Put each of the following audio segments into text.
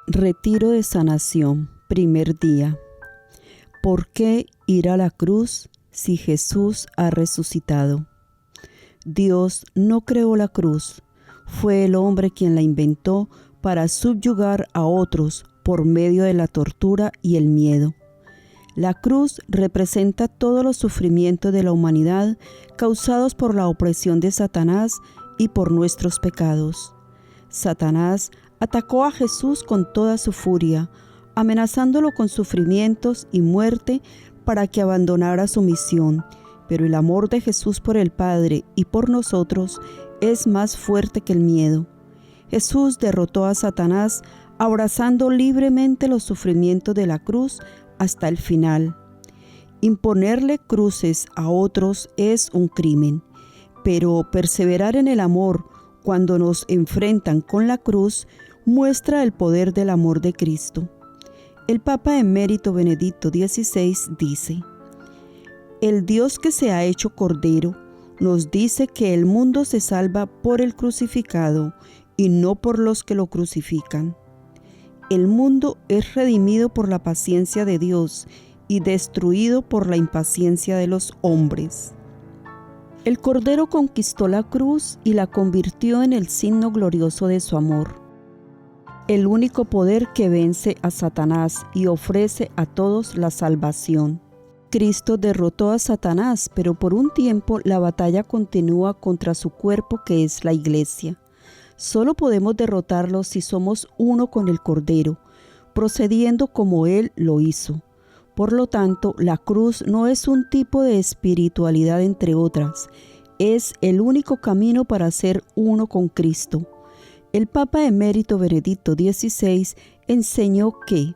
Retiro de sanación, primer día. ¿Por qué ir a la cruz si Jesús ha resucitado? Dios no creó la cruz, fue el hombre quien la inventó para subyugar a otros por medio de la tortura y el miedo. La cruz representa todos los sufrimientos de la humanidad causados por la opresión de Satanás y por nuestros pecados. Satanás atacó a Jesús con toda su furia, amenazándolo con sufrimientos y muerte para que abandonara su misión. Pero el amor de Jesús por el Padre y por nosotros es más fuerte que el miedo. Jesús derrotó a Satanás abrazando libremente los sufrimientos de la cruz hasta el final. Imponerle cruces a otros es un crimen, pero perseverar en el amor cuando nos enfrentan con la cruz muestra el poder del amor de Cristo. El Papa Emérito Benedicto XVI dice: el Dios que se ha hecho Cordero nos dice que el mundo se salva por el crucificado y no por los que lo crucifican. El mundo es redimido por la paciencia de Dios y destruido por la impaciencia de los hombres. El Cordero conquistó la cruz y la convirtió en el signo glorioso de su amor, el único poder que vence a Satanás y ofrece a todos la salvación. Cristo derrotó a Satanás, pero por un tiempo la batalla continúa contra su cuerpo, que es la Iglesia. Solo podemos derrotarlo si somos uno con el Cordero, procediendo como Él lo hizo. Por lo tanto, la cruz no es un tipo de espiritualidad entre otras, es el único camino para ser uno con Cristo. El Papa Emérito Benedicto XVI enseñó que,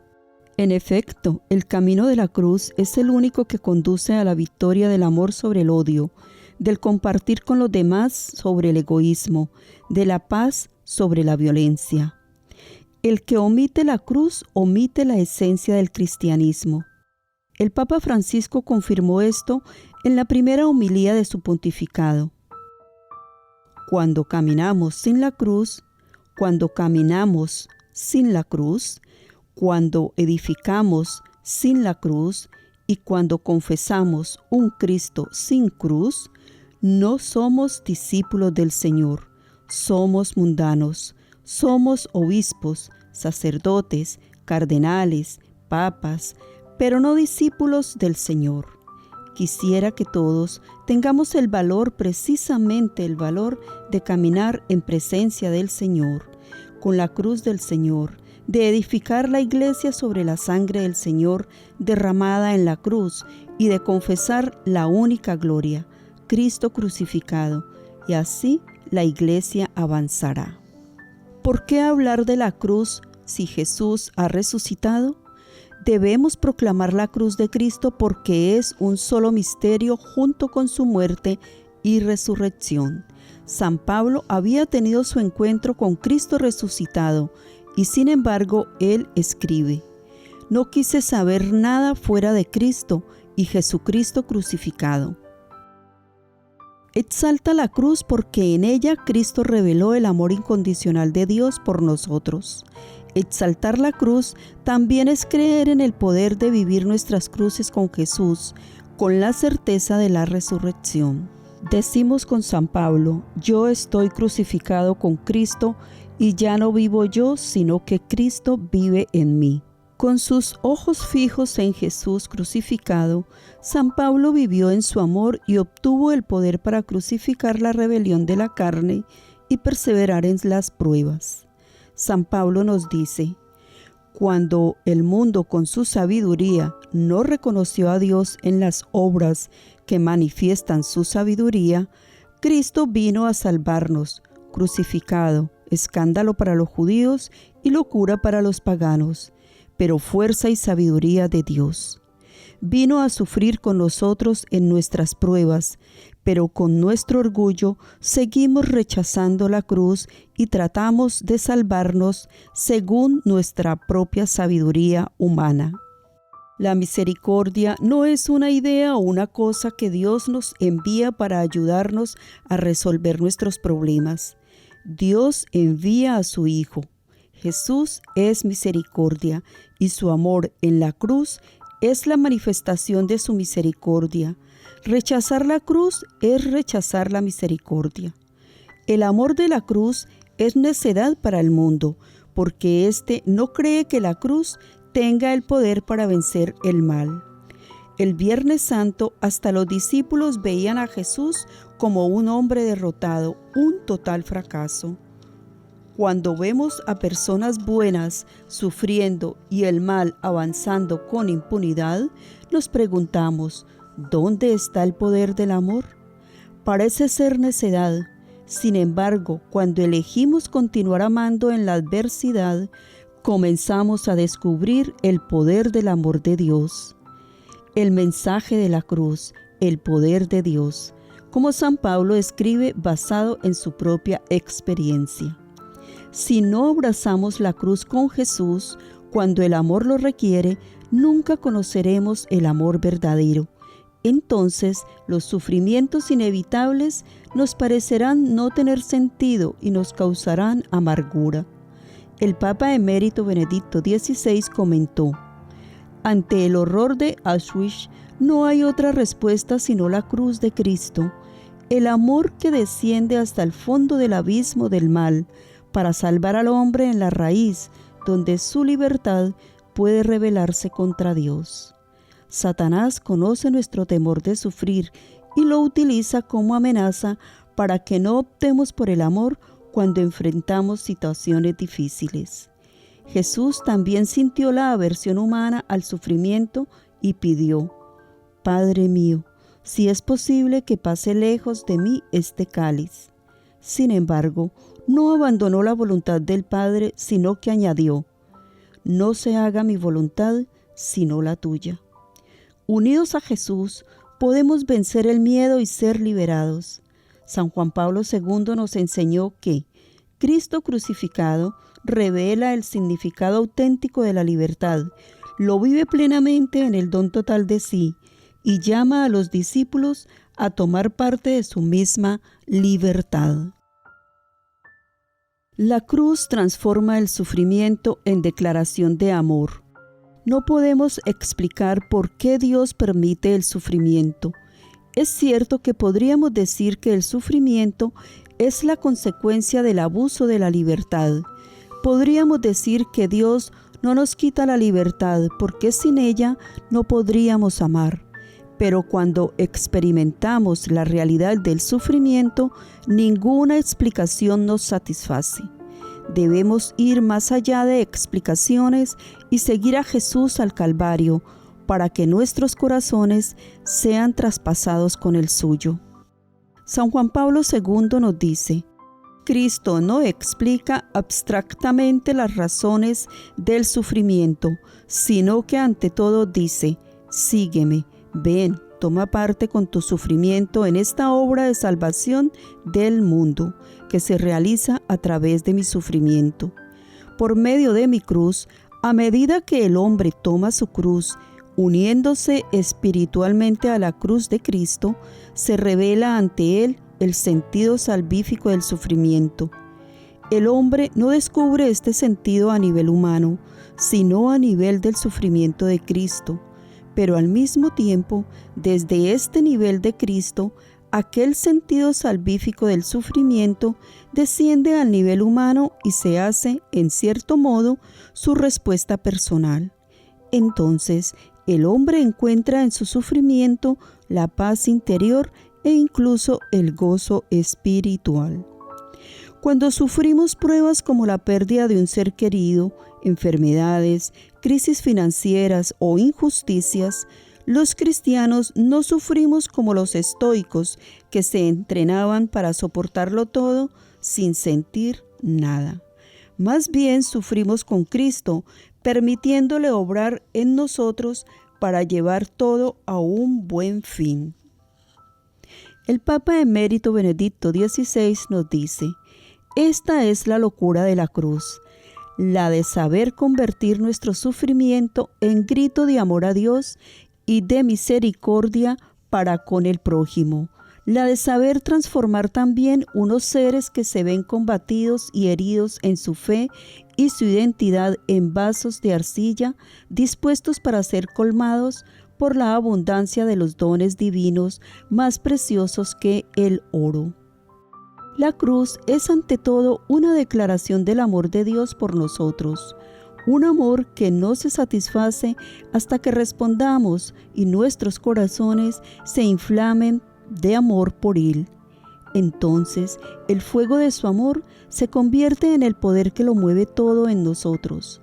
en efecto, el camino de la cruz es el único que conduce a la victoria del amor sobre el odio, del compartir con los demás sobre el egoísmo, de la paz sobre la violencia. El que omite la cruz omite la esencia del cristianismo. El Papa Francisco confirmó esto en la primera homilía de su pontificado. Cuando caminamos sin la cruz, cuando caminamos sin la cruz, cuando edificamos sin la cruz y cuando confesamos un Cristo sin cruz, no somos discípulos del Señor, somos mundanos, somos obispos, sacerdotes, cardenales, papas, pero no discípulos del Señor. Quisiera que todos tengamos el valor, precisamente el valor, de caminar en presencia del Señor, con la cruz del Señor, de edificar la iglesia sobre la sangre del Señor derramada en la cruz y de confesar la única gloria, Cristo crucificado, y así la iglesia avanzará. ¿Por qué hablar de la cruz si Jesús ha resucitado? Debemos proclamar la cruz de Cristo porque es un solo misterio junto con su muerte y resurrección. San Pablo había tenido su encuentro con Cristo resucitado y sin embargo él escribe: no quise saber nada fuera de Cristo y Jesucristo crucificado. Exalta la cruz porque en ella Cristo reveló el amor incondicional de Dios por nosotros. Exaltar la cruz también es creer en el poder de vivir nuestras cruces con Jesús, con la certeza de la resurrección. Decimos con San Pablo: yo estoy crucificado con Cristo y ya no vivo yo, sino que Cristo vive en mí. Con sus ojos fijos en Jesús crucificado, San Pablo vivió en su amor y obtuvo el poder para crucificar la rebelión de la carne y perseverar en las pruebas. San Pablo nos dice: cuando el mundo con su sabiduría no reconoció a Dios en las obras que manifiestan su sabiduría, Cristo vino a salvarnos, crucificado, escándalo para los judíos y locura para los paganos, pero fuerza y sabiduría de Dios. Vino a sufrir con nosotros en nuestras pruebas, pero con nuestro orgullo seguimos rechazando la cruz y tratamos de salvarnos según nuestra propia sabiduría humana. La misericordia no es una idea o una cosa que Dios nos envía para ayudarnos a resolver nuestros problemas. Dios envía a su Hijo. Jesús es misericordia y su amor en la cruz es la manifestación de su misericordia. Rechazar la cruz es rechazar la misericordia. El amor de la cruz es necedad para el mundo, porque éste no cree que la cruz tenga el poder para vencer el mal. El Viernes Santo hasta los discípulos veían a Jesús como un hombre derrotado, un total fracaso. Cuando vemos a personas buenas sufriendo y el mal avanzando con impunidad, nos preguntamos, ¿dónde está el poder del amor? Parece ser necedad. Sin embargo, cuando elegimos continuar amando en la adversidad, comenzamos a descubrir el poder del amor de Dios. El mensaje de la cruz, el poder de Dios, como San Pablo escribe basado en su propia experiencia. Si no abrazamos la cruz con Jesús cuando el amor lo requiere, nunca conoceremos el amor verdadero. Entonces, los sufrimientos inevitables nos parecerán no tener sentido y nos causarán amargura. El Papa Emérito Benedicto XVI comentó: ante el horror de Auschwitz no hay otra respuesta sino la cruz de Cristo, el amor que desciende hasta el fondo del abismo del mal para salvar al hombre en la raíz, donde su libertad puede rebelarse contra Dios. Satanás conoce nuestro temor de sufrir y lo utiliza como amenaza para que no optemos por el amor cuando enfrentamos situaciones difíciles. Jesús también sintió la aversión humana al sufrimiento y pidió: Padre mío, si es posible que pase lejos de mí este cáliz. Sin embargo, no abandonó la voluntad del Padre, sino que añadió: no se haga mi voluntad, sino la tuya. Unidos a Jesús, podemos vencer el miedo y ser liberados. San Juan Pablo II nos enseñó que Cristo crucificado revela el significado auténtico de la libertad, lo vive plenamente en el don total de sí y llama a los discípulos a tomar parte de su misma libertad. La cruz transforma el sufrimiento en declaración de amor. No podemos explicar por qué Dios permite el sufrimiento. Es cierto que podríamos decir que el sufrimiento es la consecuencia del abuso de la libertad. Podríamos decir que Dios no nos quita la libertad porque sin ella no podríamos amar. Pero cuando experimentamos la realidad del sufrimiento, ninguna explicación nos satisface. Debemos ir más allá de explicaciones y seguir a Jesús al Calvario para que nuestros corazones sean traspasados con el suyo. San Juan Pablo II nos dice: Cristo no explica abstractamente las razones del sufrimiento, sino que ante todo dice: sígueme, ven, toma parte con tu sufrimiento en esta obra de salvación del mundo, que se realiza a través de mi sufrimiento. Por medio de mi cruz, a medida que el hombre toma su cruz, uniéndose espiritualmente a la cruz de Cristo, se revela ante él el sentido salvífico del sufrimiento. El hombre no descubre este sentido a nivel humano, sino a nivel del sufrimiento de Cristo. Pero al mismo tiempo, desde este nivel de Cristo, aquel sentido salvífico del sufrimiento desciende al nivel humano y se hace, en cierto modo, su respuesta personal. Entonces, el hombre encuentra en su sufrimiento la paz interior e incluso el gozo espiritual. Cuando sufrimos pruebas como la pérdida de un ser querido, enfermedades, crisis financieras o injusticias, los cristianos no sufrimos como los estoicos que se entrenaban para soportarlo todo sin sentir nada. Más bien sufrimos con Cristo, permitiéndole obrar en nosotros para llevar todo a un buen fin. El Papa Emérito Benedicto XVI nos dice: esta es la locura de la cruz, la de saber convertir nuestro sufrimiento en grito de amor a Dios y de misericordia para con el prójimo, la de saber transformar también unos seres que se ven combatidos y heridos en su fe y su identidad en vasos de arcilla dispuestos para ser colmados por la abundancia de los dones divinos más preciosos que el oro. La cruz es ante todo una declaración del amor de Dios por nosotros, un amor que no se satisface hasta que respondamos y nuestros corazones se inflamen de amor por Él. Entonces, el fuego de su amor se convierte en el poder que lo mueve todo en nosotros.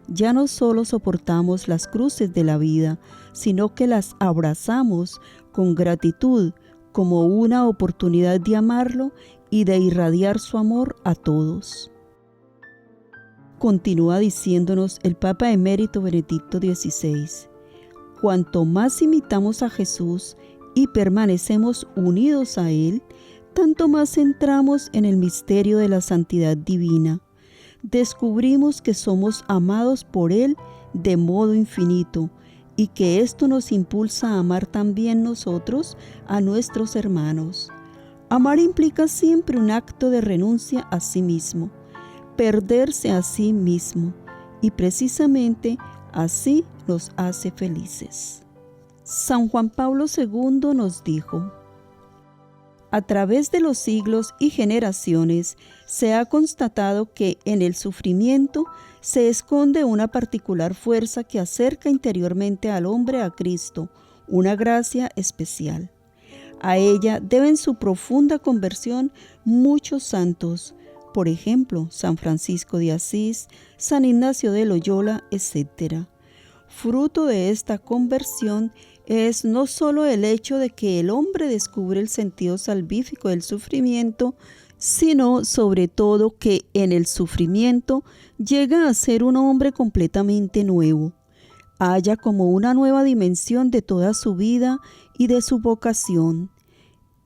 Ya no solo soportamos las cruces de la vida, sino que las abrazamos con gratitud como una oportunidad de amarlo y de irradiar su amor a todos. Continúa diciéndonos el Papa Emérito Benedicto XVI: cuanto más imitamos a Jesús y permanecemos unidos a Él, tanto más entramos en el misterio de la santidad divina. Descubrimos que somos amados por Él de modo infinito y que esto nos impulsa a amar también nosotros a nuestros hermanos. Amar implica siempre un acto de renuncia a sí mismo, perderse a sí mismo, y precisamente así nos hace felices. San Juan Pablo II nos dijo: a través de los siglos y generaciones se ha constatado que en el sufrimiento se esconde una particular fuerza que acerca interiormente al hombre a Cristo, una gracia especial. A ella deben su profunda conversión muchos santos, por ejemplo, San Francisco de Asís, San Ignacio de Loyola, etc. Fruto de esta conversión es no solo el hecho de que el hombre descubre el sentido salvífico del sufrimiento, sino sobre todo que en el sufrimiento llega a ser un hombre completamente nuevo. Halla como una nueva dimensión de toda su vida y de su vocación.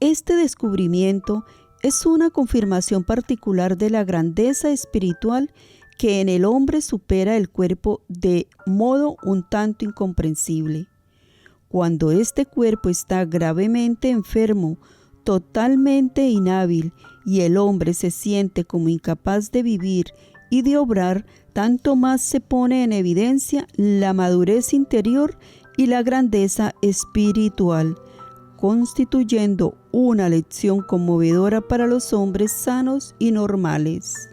Este descubrimiento es una confirmación particular de la grandeza espiritual que en el hombre supera el cuerpo de modo un tanto incomprensible. Cuando este cuerpo está gravemente enfermo, totalmente inhábil, y el hombre se siente como incapaz de vivir y de obrar, tanto más se pone en evidencia la madurez interior y la grandeza espiritual, constituyendo una lección conmovedora para los hombres sanos y normales.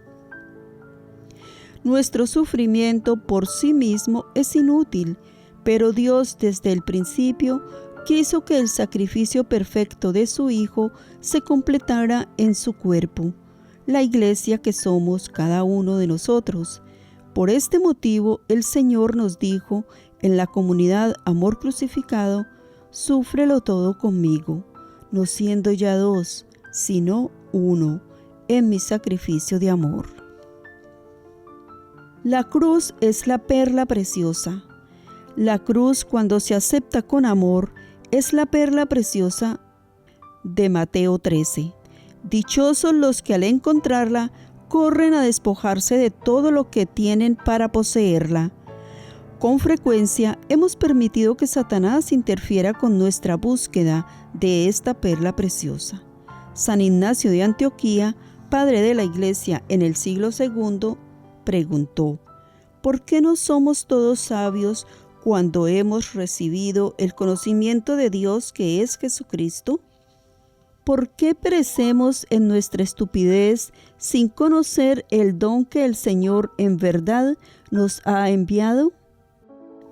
Nuestro sufrimiento por sí mismo es inútil, pero Dios desde el principio quiso que el sacrificio perfecto de su Hijo se completara en su cuerpo, la Iglesia que somos cada uno de nosotros. Por este motivo el Señor nos dijo en la comunidad Amor Crucificado: súfrelo todo conmigo, no siendo ya dos, sino uno, en mi sacrificio de amor. La cruz es la perla preciosa. La cruz, cuando se acepta con amor, es la perla preciosa de Mateo 13. Dichosos los que al encontrarla corren a despojarse de todo lo que tienen para poseerla. Con frecuencia hemos permitido que Satanás interfiera con nuestra búsqueda de esta perla preciosa. San Ignacio de Antioquía, padre de la Iglesia en el siglo II, preguntó: ¿por qué no somos todos sabios cuando hemos recibido el conocimiento de Dios que es Jesucristo? ¿Por qué perecemos en nuestra estupidez sin conocer el don que el Señor en verdad nos ha enviado?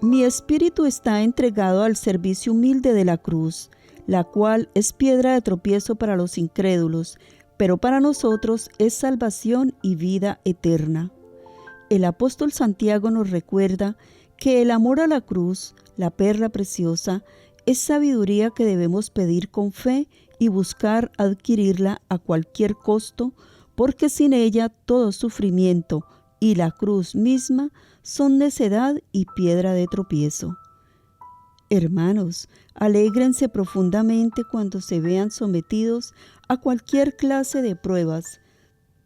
Mi espíritu está entregado al servicio humilde de la cruz, la cual es piedra de tropiezo para los incrédulos, pero para nosotros es salvación y vida eterna. El apóstol Santiago nos recuerda que el amor a la cruz, la perla preciosa, es sabiduría que debemos pedir con fe y buscar adquirirla a cualquier costo, porque sin ella todo sufrimiento y la cruz misma son necedad y piedra de tropiezo. Hermanos, alégrense profundamente cuando se vean sometidos a cualquier clase de pruebas,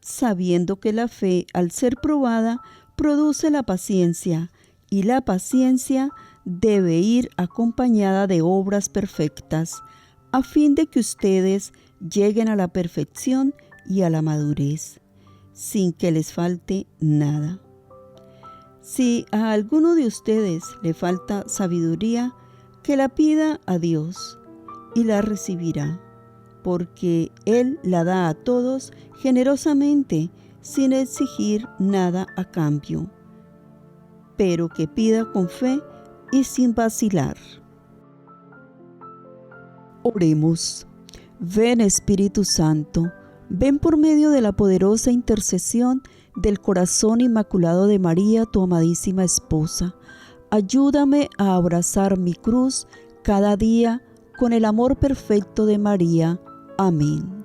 sabiendo que la fe, al ser probada, produce la paciencia, y la paciencia debe ir acompañada de obras perfectas, a fin de que ustedes lleguen a la perfección y a la madurez, sin que les falte nada. Si a alguno de ustedes le falta sabiduría, que la pida a Dios y la recibirá, porque Él la da a todos generosamente, sin exigir nada a cambio, pero que pida con fe y sin vacilar. Oremos. Ven, Espíritu Santo, ven por medio de la poderosa intercesión del corazón inmaculado de María, tu amadísima esposa. Ayúdame a abrazar mi cruz cada día con el amor perfecto de María. Amén.